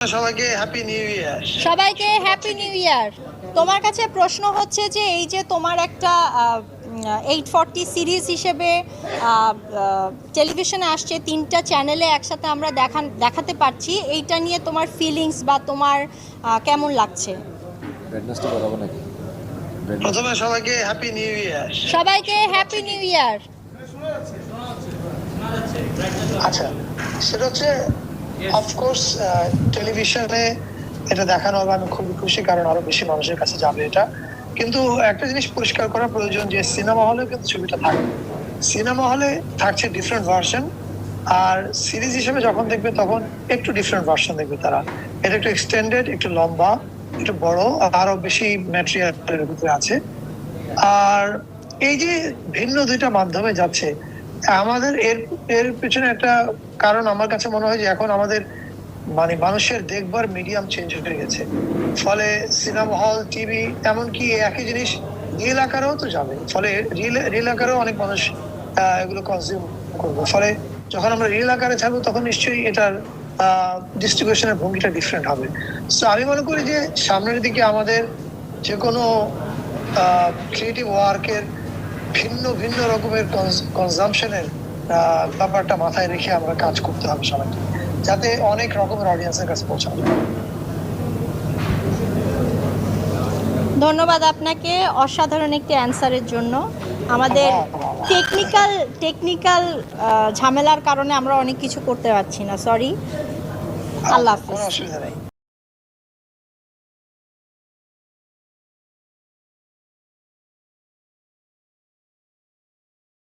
সবাইকে happy new year. সবাইকে happy new year. তোমার কাছে প্রশ্ন হচ্ছে যে এই যে তোমার একটা 840 সিরিজ হিসেবে টেলিভিশনে আসছে, 3টা চ্যানেলে একসাথে আমরা দেখাতে পারছি, এইটা নিয়ে তোমার ফিলিংস বা তোমার কেমন লাগছে? প্রথমে সবাইকে হ্যাপি নিউ ইয়ার। সবাইকে হ্যাপি নিউ ইয়ার। আচ্ছা, সেটা হচ্ছে অফকোর্স টেলিভিশনে এটা দেখানো হবে, আমি খুবই খুশি, কারণ আরো বেশি মানুষের কাছে যাবে এটা। কিন্তু একটা জিনিস পরিষ্কার করা প্রয়োজন যে সিনেমা হলেও কিন্তু ছবিটা থাকবে। সিনেমা হলে থাকছে ডিফারেন্ট ভার্সন, আর সিরিজ হিসেবে যখন দেখবে তখন একটু ডিফারেন্ট ভার্সন দেখবে তারা। এটা একটু এক্সটেন্ডেড, একটু লম্বা, একটু বড়, আরো বেশি ম্যাটেরিয়ালের ভিতরে আছে। আর এই যে ভিন্ন দুইটা মাধ্যমে যাচ্ছে, আমাদের এর এর পিছনে একটা কারণ আমার কাছে মনে হয় যে এখন আমাদের মানে মানুষের দেখবার মিডিয়াম চেঞ্জ হয়ে গেছে। ফলে সিনেমা হল, টিভি, এমনকি একই জিনিস রিয়েল আকারেও তো যাবে। ফলে রিয়েল আকারেও অনেক মানুষ এগুলো কনজিউম করবে। ফলে যখন আমরা রিয়েল আকারে থাকবো তখন নিশ্চয়ই এটার ডিস্ট্রিবিউশনের ভঙ্গিটা ডিফারেন্ট হবে। সো আমি মনে করি যে সামনের দিকে আমাদের যে কোনো ক্রিয়েটিভ ওয়ার্কের ভিন্ন ভিন্ন রকমের কনজাম্পশনের ব্যাপারটা মাথায় রেখে আমরা কাজ করতে হবে সবাইকে, যাতে অনেক রকমের অডিয়েন্সের কাছে পৌঁছানো যায়। ধন্যবাদ আপনাকে অসাধারণ একটি অ্যান্সারের জন্য। আমাদের টেকনিক্যাল ঝামেলার কারণে আমরা অনেক কিছু করতে পারছি না, সরি। আল্লাহ হাফেজ। কোনো অসুবিধা নেই।